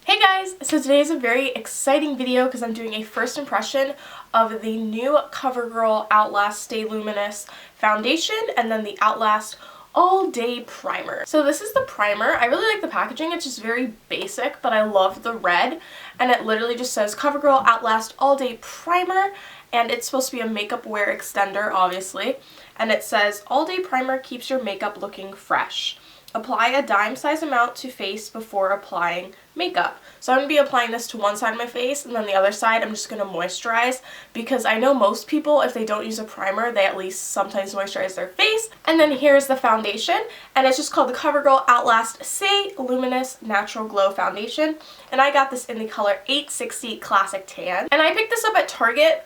Hey guys! So today is a very exciting video because I'm doing a first impression of the new Covergirl Outlast Stay Luminous foundation and then the Outlast All Day Primer. So this is the primer. I really like the packaging. It's just very basic, but I love the red. And it literally just says Covergirl Outlast All Day Primer, and it's supposed to be a makeup wear extender, obviously. And it says All Day Primer keeps your makeup looking fresh. Apply a dime-size amount to face before applying makeup. So I'm going to be applying this to one side of my face, and then the other side I'm just going to moisturize, because I know most people, if they don't use a primer, they at least sometimes moisturize their face. And then here's the foundation, and it's just called the Covergirl Outlast Stay Luminous Natural Glow Foundation, and I got this in the color 860 Classic Tan. And I picked this up at Target,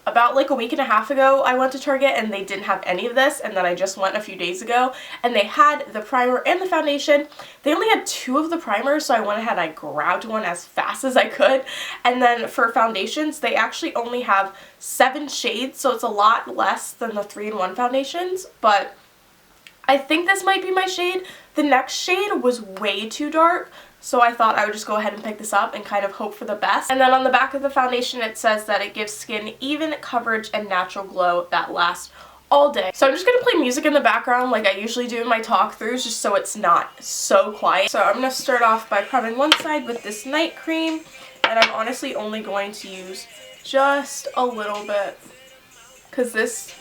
about like a week and a half ago. I went to Target and they didn't have any of this, and then I just went a few days ago and they had the primer and the foundation. They only had 2 of the primers, so I went ahead, I grabbed one as fast as I could. And then for foundations, they actually only have 7 shades, so it's a lot less than the 3-in-1 foundations, but I think this might be my shade. The next shade was way too dark, so I thought I would just go ahead and pick this up and kind of hope for the best. And then on the back of the foundation it says that it gives skin even coverage and natural glow that lasts all day. So I'm just going to play music in the background like I usually do in my talk throughs, just so it's not so quiet. So I'm going to start off by priming one side with this night cream, and I'm honestly only going to use just a little bit because this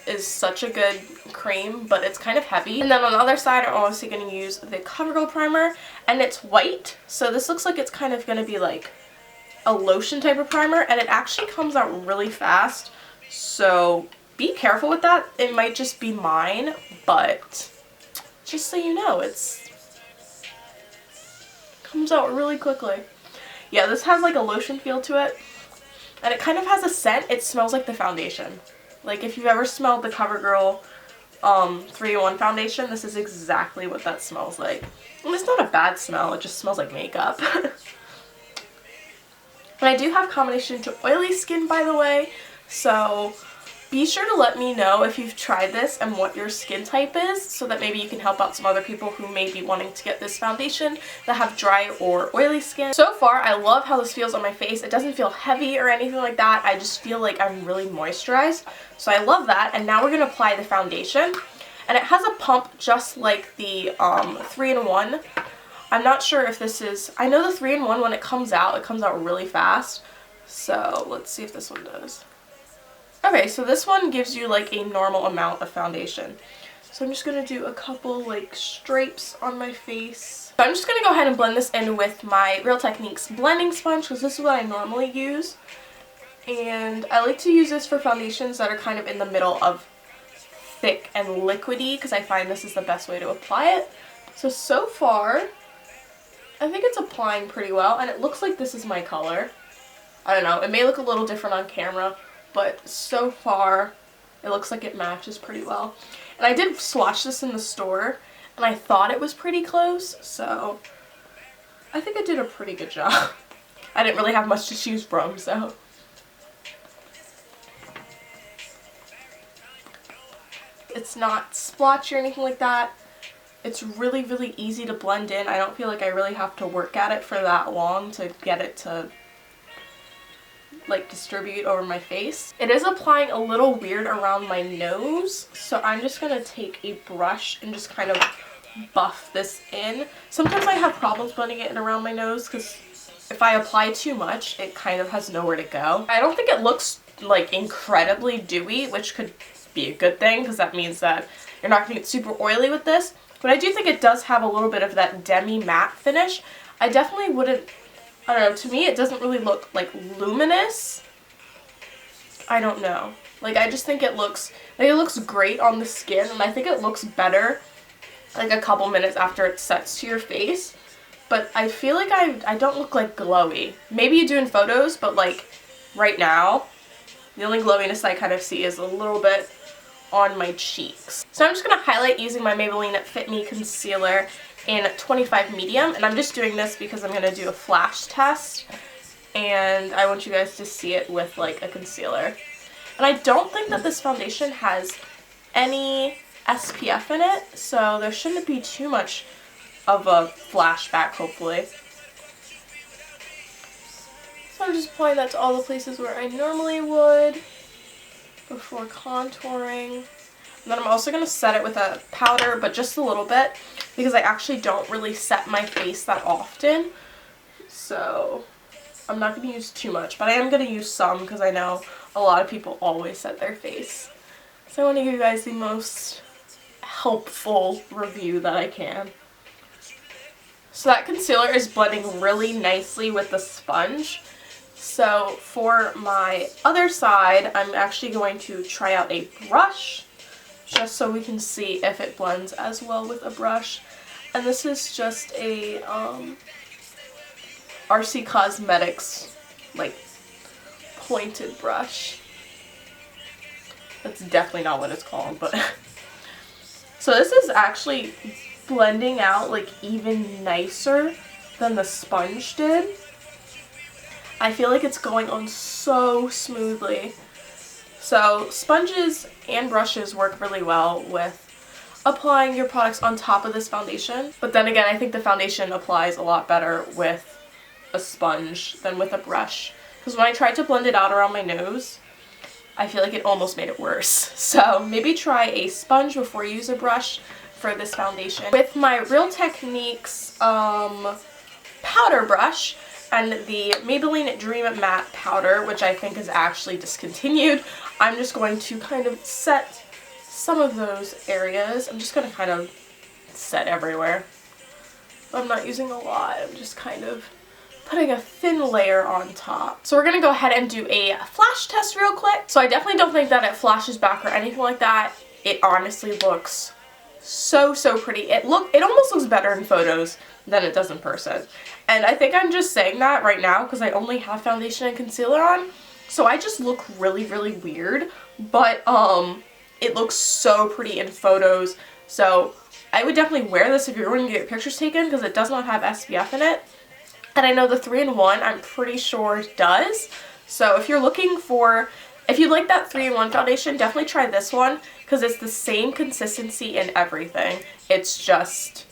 is such a good cream, but it's kind of heavy. And then on the other side I'm obviously going to use the CoverGirl primer, and it's white, so this looks like it's kind of going to be like a lotion type of primer, and it actually comes out really fast, so be careful with that. It might just be mine, but just so you know, it's comes out really quickly. Yeah, this has like a lotion feel to it, and it kind of has a scent. It smells like the foundation. Like if you've ever smelled the CoverGirl 3-in-1 foundation, this is exactly what that smells like. And it's not a bad smell, it just smells like makeup. And I do have combination to oily skin, by the way, so be sure to let me know if you've tried this and what your skin type is, so that maybe you can help out some other people who may be wanting to get this foundation that have dry or oily skin. So far, I love how this feels on my face. It doesn't feel heavy or anything like that. I just feel like I'm really moisturized, so I love that. And now we're going to apply the foundation, and it has a pump just like the 3-in-1. I'm not sure if this is, I know the 3-in-1 when it comes out really fast, so let's see if this one does. Okay, so this one gives you like a normal amount of foundation. So I'm just going to do a couple like stripes on my face. So I'm just going to go ahead and blend this in with my Real Techniques blending sponge, because this is what I normally use. And I like to use this for foundations that are kind of in the middle of thick and liquidy, because I find this is the best way to apply it. So far, I think it's applying pretty well, and it looks like this is my color. I don't know, it may look a little different on camera, but so far it looks like it matches pretty well. And I did swatch this in the store, and I thought it was pretty close, so I think I did a pretty good job. I didn't really have much to choose from, so. It's not splotchy or anything like that. It's really, really easy to blend in. I don't feel like I really have to work at it for that long to get it to like distribute over my face. It is applying a little weird around my nose, so I'm just going to take a brush and just kind of buff this in. Sometimes I have problems blending it in around my nose because if I apply too much, it kind of has nowhere to go. I don't think it looks like incredibly dewy, which could be a good thing because that means that you're not going to get super oily with this, but I do think it does have a little bit of that demi matte finish. I definitely wouldn't, I don't know, to me it doesn't really look like luminous. I don't know. Like I just think it looks great on the skin, and I think it looks better like a couple minutes after it sets to your face. But I feel like I don't look like glowy. Maybe you do in photos, but like right now, the only glowiness I kind of see is a little bit on my cheeks. So I'm just going to highlight using my Maybelline FitMe concealer in 25 medium, and I'm just doing this because I'm going to do a flash test, and I want you guys to see it with like a concealer. And I don't think that this foundation has any SPF in it, so there shouldn't be too much of a flashback, hopefully. So I'm just applying that to all the places where I normally would before contouring. And then I'm also going to set it with a powder, but just a little bit, because I actually don't really set my face that often. So I'm not going to use too much, but I am going to use some because I know a lot of people always set their face. So I want to give you guys the most helpful review that I can. So that concealer is blending really nicely with the sponge. So for my other side, I'm actually going to try out a brush just so we can see if it blends as well with a brush. And this is just a RC Cosmetics like pointed brush. That's definitely not what it's called, but so this is actually blending out like even nicer than the sponge did. I feel like it's going on so smoothly. So sponges and brushes work really well with applying your products on top of this foundation. But then again, I think the foundation applies a lot better with a sponge than with a brush. Because when I tried to blend it out around my nose, I feel like it almost made it worse. So maybe try a sponge before you use a brush for this foundation. With my Real Techniques powder brush and the Maybelline Dream Matte powder, which I think is actually discontinued, I'm just going to kind of set some of those areas. I'm just going to kind of set everywhere. I'm not using a lot. I'm just kind of putting a thin layer on top. So we're going to go ahead and do a flash test real quick. So I definitely don't think that it flashes back or anything like that. It honestly looks so pretty. It almost looks better in photos than it does in person. And I think I'm just saying that right now because I only have foundation and concealer on. So I just look really weird. But it looks so pretty in photos. So I would definitely wear this if you're going to get pictures taken because it does not have SPF in it. And I know the 3-in-1 I'm pretty sure does. So if you're looking for, if you like that 3-in-1 foundation, definitely try this one because it's the same consistency in everything. It's just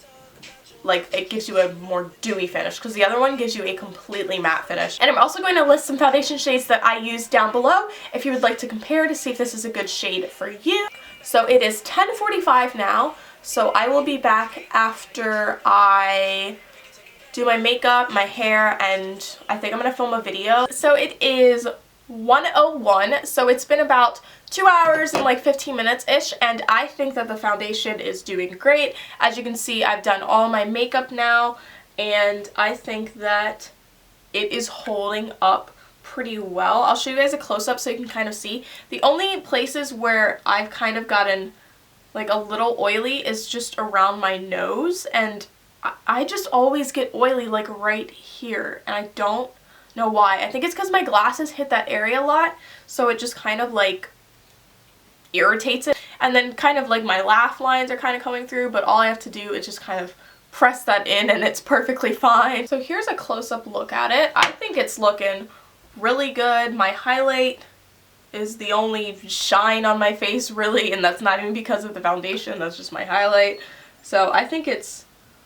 like it gives you a more dewy finish because the other one gives you a completely matte finish. And I'm also going to list some foundation shades that I use down below if you would like to compare to see if this is a good shade for you. So it is 10:45 now, so I will be back after I do my makeup, my hair, and I think I'm going to film a video. So it is 1:01, so it's been about 2 hours and like 15 minutes-ish, and I think that the foundation is doing great. As you can see, I've done all my makeup now, and I think that it is holding up pretty well. I'll show you guys a close-up so you can kind of see. The only places where I've kind of gotten like a little oily is just around my nose, and I just always get oily like right here, and I don't know why. I think it's because my glasses hit that area a lot, so it just kind of like irritates it. And then kind of like my laugh lines are kind of coming through, but all I have to do is just kind of press that in and it's perfectly fine. So here's a close-up look at it. I think it's looking really good. My highlight is the only shine on my face really, and that's not even because of the foundation, that's just my highlight. So I think it's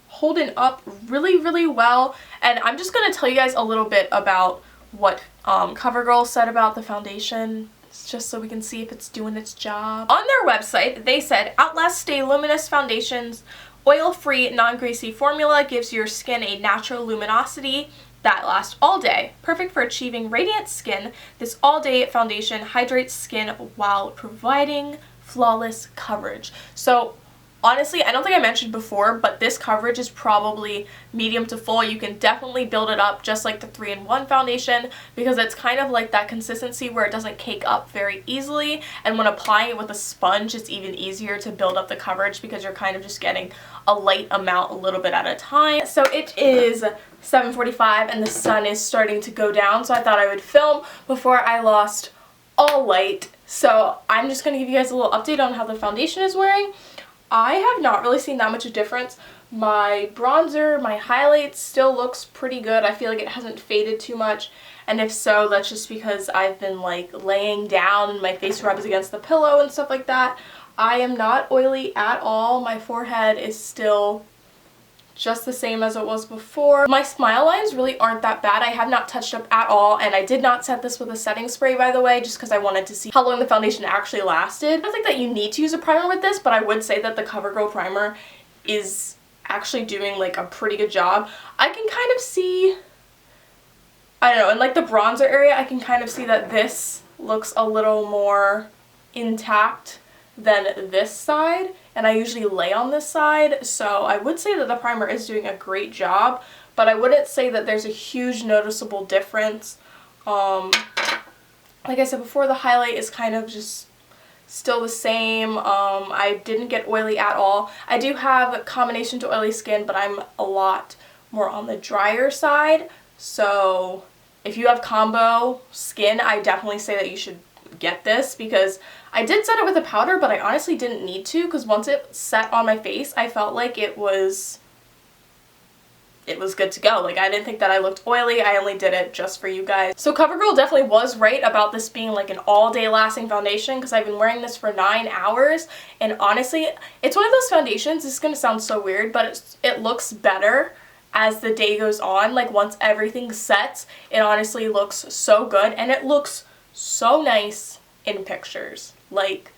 holding up really well. And I'm just going to tell you guys a little bit about what Covergirl said about the foundation, just so we can see if it's doing its job. On their website, they said, Outlast Stay Luminous Foundation's oil-free, non-greasy formula gives your skin a natural luminosity that lasts all day. Perfect for achieving radiant skin, this all-day foundation hydrates skin while providing flawless coverage. So honestly, I don't think I mentioned before, but this coverage is probably medium to full. You can definitely build it up just like the 3-in-1 foundation because it's kind of like that consistency where it doesn't cake up very easily. And when applying it with a sponge, it's even easier to build up the coverage because you're kind of just getting a light amount a little bit at a time. So it is 7:45 and the sun is starting to go down, so I thought I would film before I lost all light. So I'm just going to give you guys a little update on how the foundation is wearing. I have not really seen that much of a difference. My bronzer, my highlights still looks pretty good. I feel like it hasn't faded too much, and if so, that's just because I've been like laying down and my face rubs against the pillow and stuff like that. I am not oily at all. My forehead is still just the same as it was before. My smile lines really aren't that bad. I have not touched up at all, and I did not set this with a setting spray, by the way, just because I wanted to see how long the foundation actually lasted. I don't think that you need to use a primer with this, but I would say that the CoverGirl primer is actually doing like a pretty good job. I can kind of see, I don't know, in like the bronzer area, I can kind of see that this looks a little more intact than this side, and I usually lay on this side, so I would say that the primer is doing a great job, but I wouldn't say that there's a huge noticeable difference. Like I said before, the highlight is kind of just still the same. I didn't get oily at all. I do have combination to oily skin, but I'm a lot more on the drier side, so if you have combo skin, I definitely say that you should get this, because I did set it with a powder, but I honestly didn't need to, because once it set on my face, I felt like it was good to go. Like, I didn't think that I looked oily. I only did it just for you guys. So CoverGirl definitely was right about this being like an all-day lasting foundation, because I've been wearing this for 9 hours, and honestly, it's one of those foundations, this is going to sound so weird, but it looks better as the day goes on. Like, once everything sets, it honestly looks so good, and it looks so nice in pictures. Like,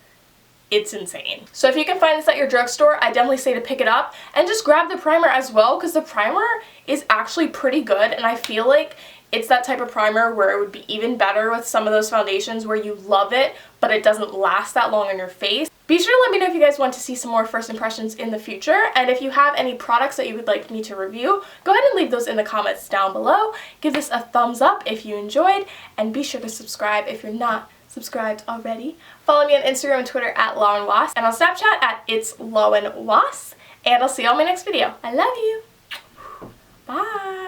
it's insane. So if you can find this at your drugstore, I definitely say to pick it up and just grab the primer as well, because the primer is actually pretty good, and I feel like it's that type of primer where it would be even better with some of those foundations where you love it, but it doesn't last that long on your face. Be sure to let me know if you guys want to see some more first impressions in the future, and if you have any products that you would like me to review, go ahead and leave those in the comments down below. Give this a thumbs up if you enjoyed, and be sure to subscribe if you're not subscribed already. Follow me on Instagram and Twitter at Lawenwoss, and on Snapchat at itslawenwoss, and I'll see you on my next video. I love you. Bye.